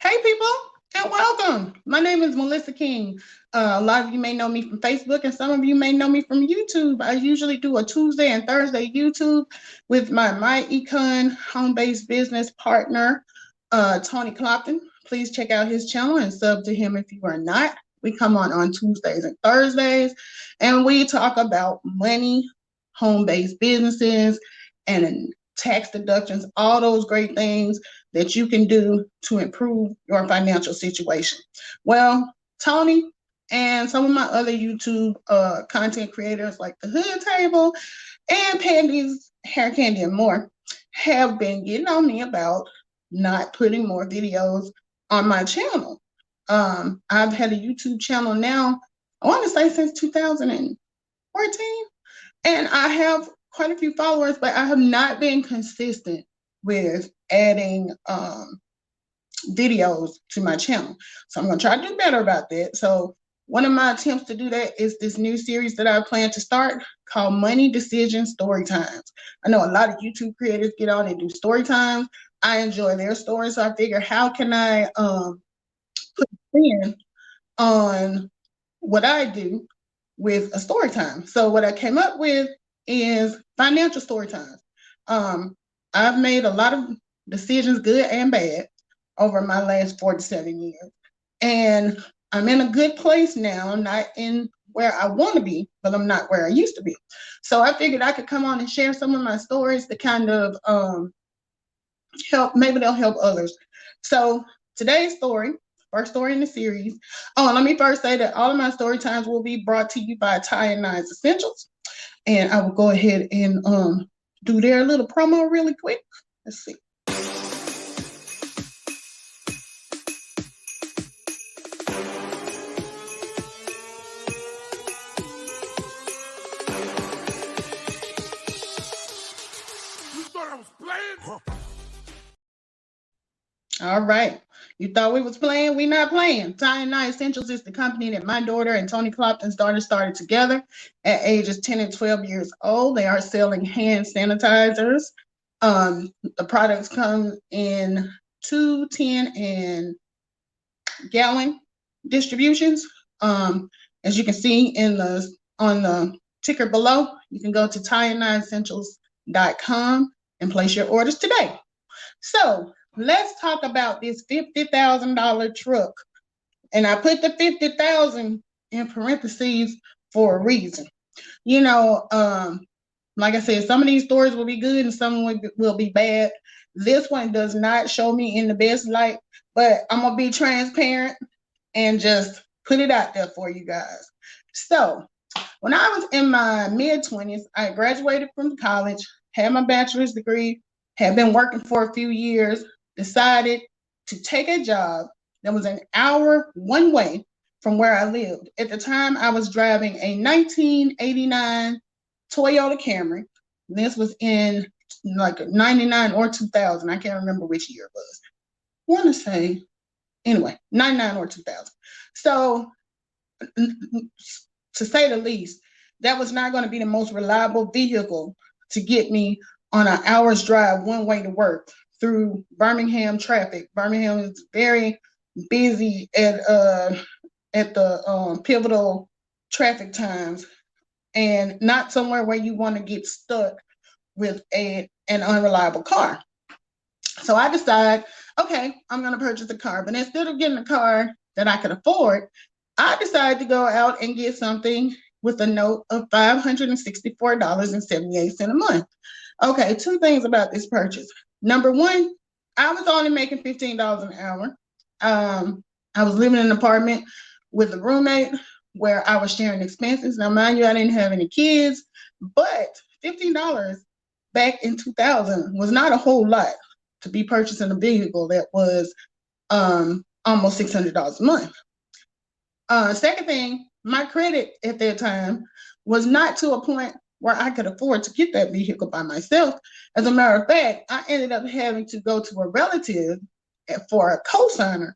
Hey, people, and welcome. My name is Melissa King. A lot of you may know me from Facebook, and some of you may know me from YouTube. I usually do a Tuesday and Thursday YouTube with my myEcon home-based business partner, Tony Clopton. Please check out his channel and sub to him if you are not. We come on Tuesdays and Thursdays, and we talk about money, home-based businesses, and tax deductions, all those great things that you can do to improve your financial situation. Well, Tony and some of my other YouTube content creators like The Hood Table and Pandy's Hair Candy and more have been getting on me about not putting more videos on my channel. I've had a YouTube channel now, I want to say since 2014, and I have quite a few followers, but I have not been consistent with adding videos to my channel. So I'm going to try to do better about that. So one of my attempts to do that is this new series that I plan to start called Money Decision Story Times. I know a lot of YouTube creators get on and do story times. I enjoy their stories, so I figure how can I put a spin on what I do with a story time. So what I came up with is financial story times. I've made a lot of decisions, good and bad, over my last 47 years. And I'm in a good place now. I'm not in where I want to be, but I'm not where I used to be. So I figured I could come on and share some of my stories to kind of help, maybe they'll help others. So today's story, first story in the series. Oh, let me first say that all of my story times will be brought to you by Ty and Nine's Essentials. And I will go ahead and do their little promo really quick. Let's see. You thought I was playing? Huh. All right. You thought we was playing? We not playing. Ty and Nine Essentials is the company that my daughter and Tony Clopton's daughter started together at ages 10 and 12 years old. They are selling hand sanitizers. The products come in 2, 10, and gallon distributions. As you can see on the ticker below, you can go to tyand9essentials.com and place your orders today. So let's talk about this $50,000 truck. And I put the 50,000 in parentheses for a reason. You know, like I said, some of these stories will be good and some will be bad. This one does not show me in the best light, but I'm going to be transparent and just put it out there for you guys. So when I was in my mid-20s, I graduated from college, had my bachelor's degree, had been working for a few years, decided to take a job that was an hour one way from where I lived. At the time, I was driving a 1989 Toyota Camry. This was in like 99 or 2000. I can't remember which year it was. I want to say, anyway, 99 or 2000. So to say the least, that was not going to be the most reliable vehicle to get me on an hour's drive one way to work through Birmingham traffic. Birmingham is very busy at the pivotal traffic times, and not somewhere where you want to get stuck with an unreliable car. So I decide, okay, I'm going to purchase a car. But instead of getting a car that I could afford, I decided to go out and get something with a note of $564.78 a month. Okay, two things about this purchase. Number one, I was only making $15 an hour. I was living in an apartment with a roommate where I was sharing expenses. Now, mind you, I didn't have any kids, but $15 back in 2000 was not a whole lot to be purchasing a vehicle that was almost $600 a month. Second thing, my credit at that time was not to a point where I could afford to get that vehicle by myself. As a matter of fact, I ended up having to go to a relative for a cosigner.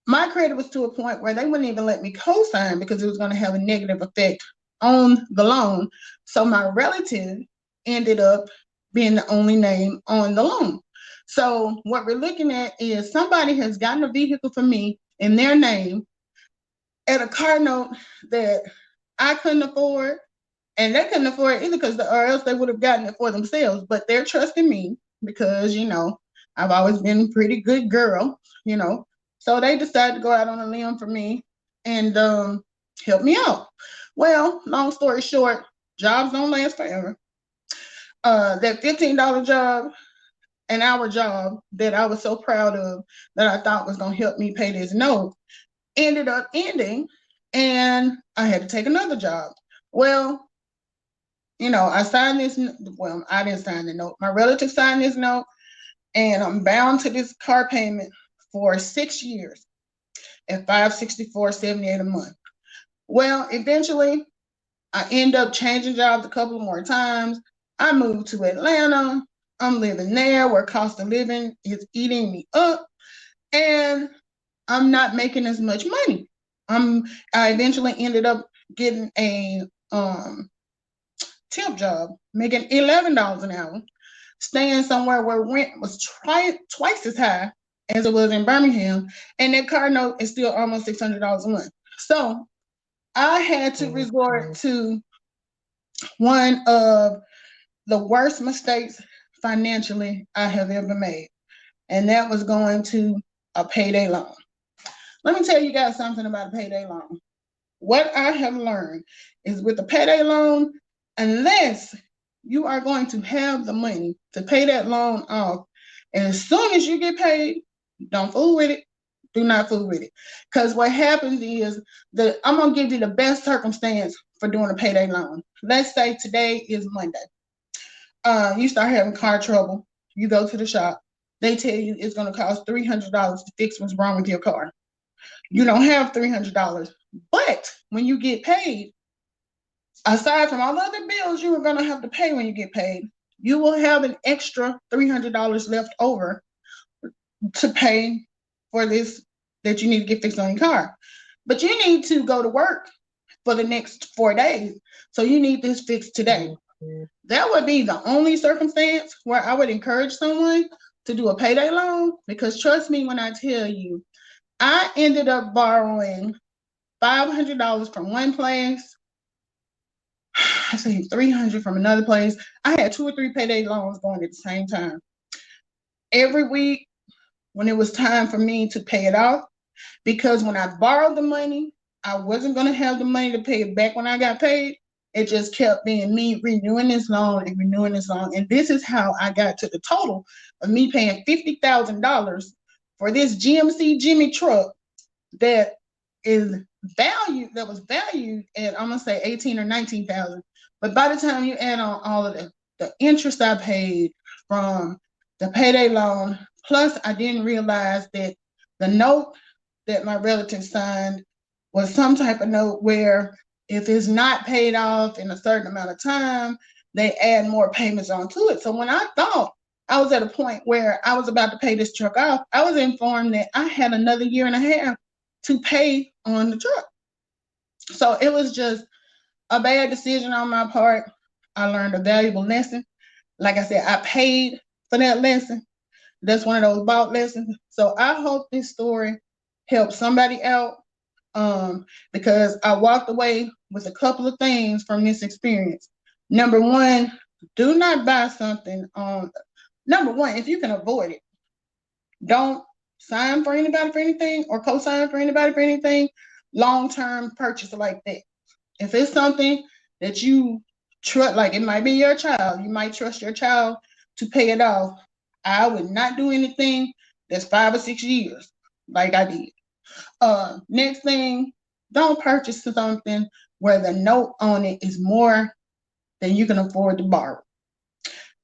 My credit was to a point where they wouldn't even let me cosign because it was going to have a negative effect on the loan. So my relative ended up being the only name on the loan. So what we're looking at is somebody has gotten a vehicle for me in their name at a car note that I couldn't afford, and they couldn't afford it either or else they would have gotten it for themselves. But they're trusting me because, I've always been a pretty good girl, you know. So they decided to go out on a limb for me and help me out. Well, long story short, jobs don't last forever. That $15 job, an hour job that I was so proud of, that I thought was going to help me pay this note, ended up ending, and I had to take another job. Well, I signed this. Well, I didn't sign the note. My relative signed this note, and I'm bound to this car payment for 6 years at $564.78 a month. Well, eventually, I end up changing jobs a couple more times. I moved to Atlanta. I'm living there where cost of living is eating me up, and I'm not making as much money. I eventually ended up getting a temp job, making $11 an hour, staying somewhere where rent was twice as high as it was in Birmingham, and that car note is still almost $600 a month. So I had to resort to one of the worst mistakes financially I have ever made, and that was going to a payday loan. Let me tell you guys something about a payday loan. What I have learned is with a payday loan, unless you are going to have the money to pay that loan off, and as soon as you get paid, don't fool with it. Do not fool with it. Because what happens is that I'm going to give you the best circumstance for doing a payday loan. Let's say today is Monday. You start having car trouble. You go to the shop. They tell you it's going to cost $300 to fix what's wrong with your car. You don't have $300. But when you get paid, aside from all the other bills you are going to have to pay when you get paid, you will have an extra $300 left over to pay for this that you need to get fixed on your car. But you need to go to work for the next 4 days. So you need this fixed today. That would be the only circumstance where I would encourage someone to do a payday loan, because trust me when I tell you, I ended up borrowing $500 from one place. I say $300 from another place. I had 2 or 3 payday loans going at the same time. Every week when it was time for me to pay it off, because when I borrowed the money, I wasn't going to have the money to pay it back when I got paid. It just kept being me renewing this loan and renewing this loan. And this is how I got to the total of me paying $50,000 for this GMC Jimmy truck that was valued at, I'm gonna say 18 or 19,000. But by the time you add on all of the interest I paid from the payday loan, plus I didn't realize that the note that my relative signed was some type of note where if it's not paid off in a certain amount of time, they add more payments onto it. So when I thought I was at a point where I was about to pay this truck off, I was informed that I had another year and a half to pay on the truck. So it was just a bad decision on my part. I learned a valuable lesson. Like I said, I paid for that lesson. That's one of those bought lessons. So I hope this story helps somebody out, because I walked away with a couple of things from this experience. Number one, do not buy something on, number one, if you can avoid it, don't sign for anybody for anything or co-sign for anybody for anything long-term purchase like that. If it's something that you trust, like it might be your child, you might trust your child to pay it off. I would not do anything that's 5 or 6 years like I did. Next thing, don't purchase something where the note on it is more than you can afford to borrow.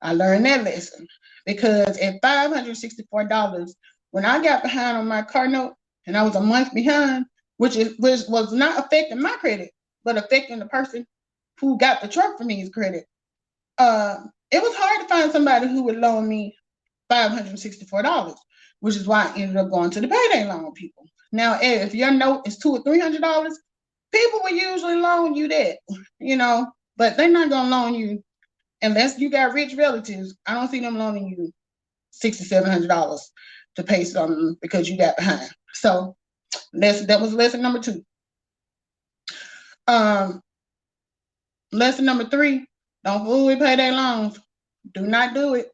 I learned that lesson because at $564, when I got behind on my car note and I was a month behind, which was not affecting my credit, but affecting the person who got the truck for me's credit. It was hard to find somebody who would loan me $564, which is why I ended up going to the payday loan people. Now, if your note is $200 or $300, people will usually loan you that, but they're not gonna loan you unless you got rich relatives. I don't see them loaning you $600-700 to pay something because you got behind. So that was lesson number 2. Lesson number 3, don't fool with payday loans. Do not do it.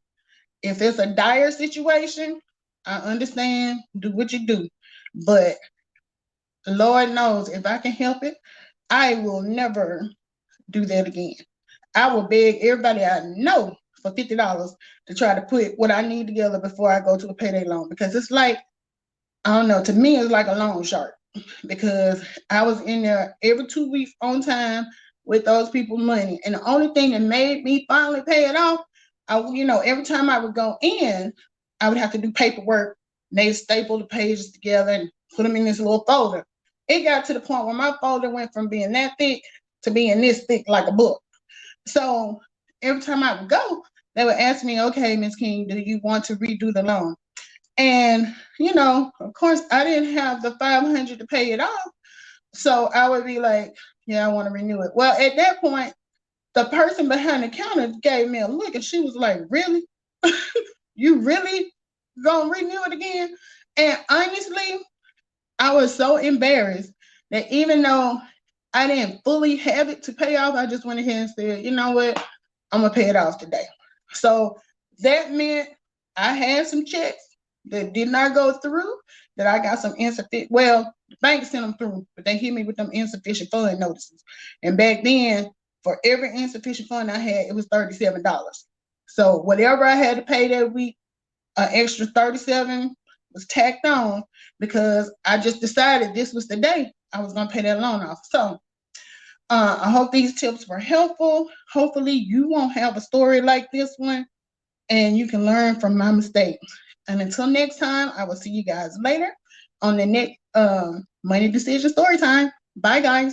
If it's a dire situation, I understand, do what you do. But the Lord knows if I can help it, I will never do that again. I will beg everybody I know for $50 to try to put what I need together before I go to a payday loan, because it's like, I don't know, to me it's like a loan shark, because I was in there every 2 weeks on time with those people's money. And the only thing that made me finally pay it off, every time I would go in, I would have to do paperwork. They staple the pages together and put them in this little folder. It got to the point where my folder went from being that thick to being this thick like a book. So every time I would go, they would ask me, okay, Ms. King, do you want to redo the loan? And, of course, I didn't have the $500 to pay it off. So I would be like, yeah, I want to renew it. Well, at that point, the person behind the counter gave me a look, and she was like, really? You really gonna renew it again? And honestly, I was so embarrassed that even though I didn't fully have it to pay off, I just went ahead and said, you know what? I'm gonna pay it off today. So that meant I had some checks that did not go through, that I got some insufficient, well, the bank sent them through, but they hit me with them insufficient fund notices. And back then, for every insufficient fund I had, it was $37. So whatever I had to pay that week, an extra $37 was tacked on, because I just decided this was the day I was gonna pay that loan off. So I hope these tips were helpful. Hopefully you won't have a story like this one, and you can learn from my mistakes. And until next time, I will see you guys later on the next Money Decision Story Time. Bye, guys.